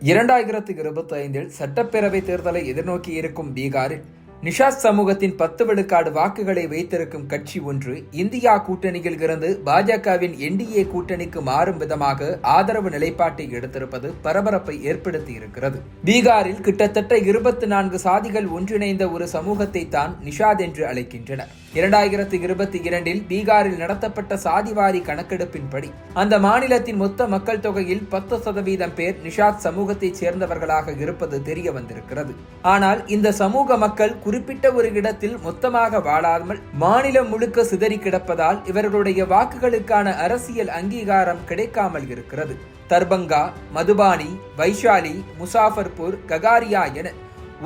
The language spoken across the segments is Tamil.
2025 சட்டப்பேரவை தேர்தலை எதிர்நோக்கி இருக்கும் பீகாரில் நிஷாத் சமூகத்தின் 10 விழுக்காடு வாக்குகளை வைத்திருக்கும் கட்சி ஒன்று இந்தியா கூட்டணியில் இருந்து பாஜகவின் என்டிஏ கூட்டணிக்கு மாறும் விதமாக ஆதரவு நிலைப்பாட்டை எடுத்திருப்பது பரபரப்பை ஏற்படுத்தி இருக்கிறது. பீகாரில் கிட்டத்தட்ட 24 சாதிகள் ஒன்றிணைந்த ஒரு சமூகத்தை தான் நிஷாத் என்று அழைக்கின்றனர். 2022 பீகாரில் நடத்தப்பட்ட சாதிவாரி கணக்கெடுப்பின்படி அந்த மாநிலத்தின் மொத்த மக்கள் தொகையில் 10% பேர் நிஷாத் சமூகத்தைச் சேர்ந்தவர்களாக இருப்பது தெரிய வந்திருக்கிறது. ஆனால் இந்த சமூக மக்கள் குறிப்பிட்ட ஒரு இடத்தில் மொத்தமாக வாழாமல் மாநிலம் முழுக்க சிதறி கிடப்பதால் இவர்களுடைய வாக்குகளுக்கான அரசியல் அங்கீகாரம் கிடைக்காமல் இருக்கிறது. தர்பங்கா, மதுபானி, வைஷாலி, முசாஃபர்பூர், ககாரியா என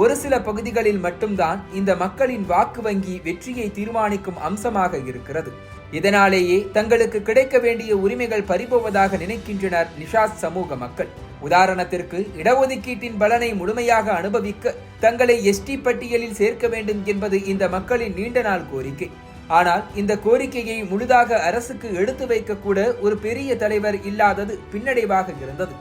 ஒரு சில பகுதிகளில் மட்டும்தான் இந்த மக்களின் வாக்கு வங்கி வெற்றியை தீர்மானிக்கும் அம்சமாக இருக்கிறது. இதனாலேயே தங்களுக்கு கிடைக்க வேண்டிய உரிமைகள் பறிபோவதாக நினைக்கின்றனர் நிஷாத் சமூக மக்கள். உதாரணத்திற்கு, இடஒதுக்கீட்டின் பலனை முழுமையாக அனுபவிக்க தங்களை எஸ்டி பட்டியலில் சேர்க்க வேண்டும் என்பது இந்த மக்களின் நீண்ட நாள் கோரிக்கை. ஆனால் இந்த கோரிக்கையை முழுதாக அரசுக்கு எடுத்து வைக்க கூட ஒரு பெரிய தலைவர் இல்லாதது பின்னடைவாக இருந்தது.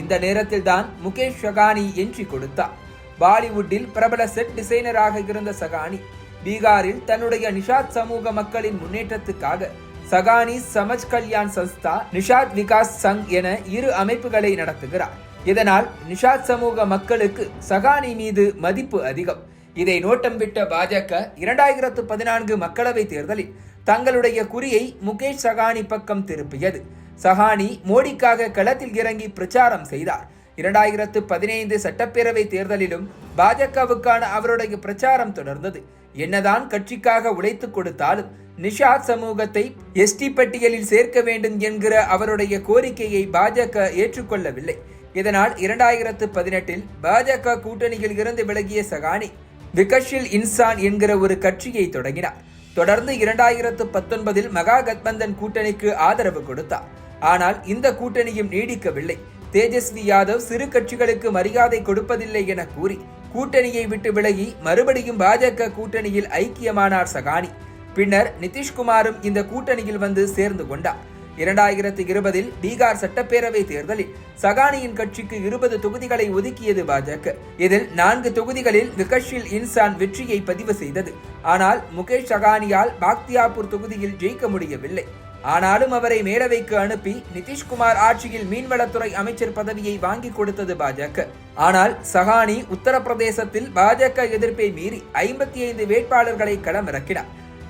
இந்த நேரத்தில் தான் முகேஷ் சகானி என்ட்ரி கொடுத்தார். பாலிவுட்டில் பிரபல செட் டிசைனராக இருந்த சகானி பீகாரில் தன்னுடைய நிஷாத் சமூக மக்களின் முன்னேற்றத்துக்காக சகானி சமஜ் கல்யாண் சன்ஸ்தா, நிஷாத் விகாஸ் சங் என 2 அமைப்புகளை நடத்துகிறார். இதனால் நிஷாத் சமூக மக்களுக்கு சகானி மீது மதிப்பு அதிகம். இதை நோட்டம் விட்ட பாஜக 2014 மக்களவை தேர்தலில் தங்களுடைய குறியை முகேஷ் சகானி பக்கம் திருப்பியது. சகானி மோடிக்காக களத்தில் இறங்கி பிரச்சாரம் செய்தார். 2015 சட்டப்பேரவை தேர்தலிலும் பாஜகவுக்கான அவருடைய பிரச்சாரம் தொடர்ந்தது. என்னதான் கட்சிக்காக உழைத்துக் கொடுத்தாலும் நிஷாத் சமூகத்தை எஸ்டி பட்டியலில் சேர்க்க வேண்டும் என்கிற அவருடைய கோரிக்கையை பாஜக ஏற்றுக்கொள்ளவில்லை. இதனால் 2018 பாஜக கூட்டணியில் இருந்து விலகிய சகானி விகஷில் இன்சான் என்கிற ஒரு கட்சியை தொடங்கினார். தொடர்ந்து 2019 மகா கத்பந்தன் கூட்டணிக்கு ஆதரவு கொடுத்தார். ஆனால் இந்த கூட்டணியும் நீடிக்கவில்லை. தேஜஸ்வி யாதவ் சிறு கட்சிகளுக்கு மரியாதை கொடுப்பதில்லை என கூறி கூட்டணியை விட்டு விலகி மறுபடியும் பாஜக கூட்டணியில் ஐக்கியமானார் சகானி. பின்னர் நிதிஷ்குமாரும் இந்த கூட்டணியில் வந்து சேர்ந்து கொண்டார். 2020 பீகார் சட்டப்பேரவை தேர்தலில் சகானியின் கட்சிக்கு 20 தொகுதிகளை ஒதுக்கியது பாஜக. இதில் 4 தொகுதிகளில் விகஷில் இன்சான் வெற்றியை பதிவு செய்தது. ஆனால் முகேஷ் சகானியால் பாக்தியாபூர் தொகுதியில் ஜெயிக்க முடியவில்லை. ஆனாலும் அவரை மேலவைக்கு அனுப்பி நிதிஷ்குமார் ஆட்சியில் மீன்வளத்துறை அமைச்சர் பதவியை வாங்கி கொடுத்தது பாஜக. ஆனால் சகானி உத்தரப்பிரதேசத்தில் பாஜக எதிர்ப்பை மீறி 55 வேட்பாளர்களை களமிறக்கினார்.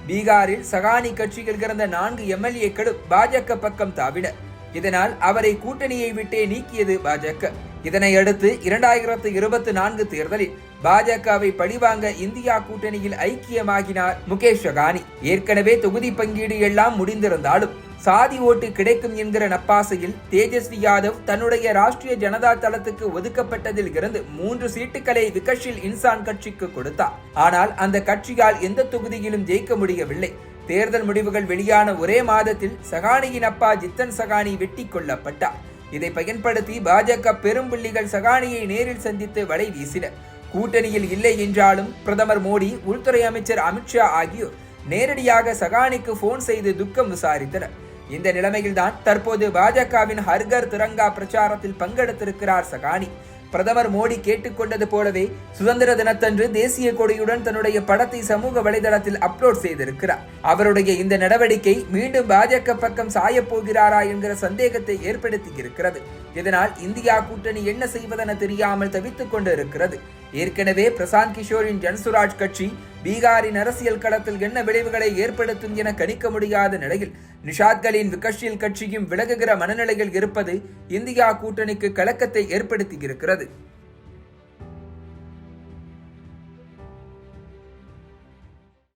பீகாரில் சகானி கட்சியில் இருந்த 4 எம்எல்ஏக்களும் பாஜக பக்கம் தாவினர். இதனால் அவரை கூட்டணியை விட்டே நீக்கியது பாஜக. இதனையடுத்து 2024 தேர்தலில் பாஜகவை பழிவாங்க இந்தியா கூட்டணியில் ஐக்கியமாகினார் முகேஷ் சகானி. ஏற்கனவே தொகுதி பங்கீடு எல்லாம் முடிந்திருந்தாலும் சாதி ஓட்டு கிடைக்கும் என்கிற நப்பாசையில் தேஜஸ்வி யாதவ் தன்னுடைய ராஷ்டிரிய ஜனதா தளத்துக்கு ஒதுக்கப்பட்டதில் இருந்து 3 சீட்டுகளை விகஷில் இன்சான் கட்சிக்கு கொடுத்தார். ஆனால் அந்த கட்சியால் எந்த தொகுதியிலும் ஜெயிக்க முடியவில்லை. தேர்தல் முடிவுகள் வெளியான ஒரே மாதத்தில் சகானியின் அப்பா ஜித்தன் சகானி வெட்டி கொல்லப்பட்டார். இதை பயன்படுத்தி பாஜக பெரும்புள்ளிகள் சகானியை நேரில் சந்தித்து வலை வீசினர். கூட்டணியில் இல்லை என்றாலும் பிரதமர் மோடி, உள்துறை அமைச்சர் அமித்ஷா ஆகியோர் நேரடியாக சகானிக்கு போன் செய்து துக்கம் விசாரித்தனர். இந்த நிலைமையில்தான் தற்போது பாஜகவின் ஹர்கர் திரங்கா பிரச்சாரத்தில் பங்கெடுத்திருக்கிறார் சகானி. பிரதமர் மோடி கேட்டுக்கொண்டது போலவே சுதந்திர தினத்தன்று தேசிய கொடியுடன் தன்னுடைய படத்தை சமூக வலைதளத்தில் அப்லோட் செய்திருக்கிறார். அவருடைய இந்த நடவடிக்கை மீண்டும் பாஜக பக்கம் சாயப்போகிறாரா என்கிற சந்தேகத்தை ஏற்படுத்தி இருக்கிறது. இதனால் இந்தியா கூட்டணி என்ன செய்வதென தெரியாமல் தவித்துக் கொண்டு இருக்கிறது. ஏற்கனவே பிரசாந்த் கிஷோரின் ஜன்சுராஜ் கட்சி பீகாரின் அரசியல் களத்தில் என்ன விளைவுகளை ஏற்படுத்தும் என கணிக்க முடியாத நிலையில் நிஷாத்களின் விகஷில் கட்சியும் விலகுகிற மனநிலையில் இருப்பது இந்தியா கூட்டணிக்கு கலக்கத்தை ஏற்படுத்தி இருக்கிறது.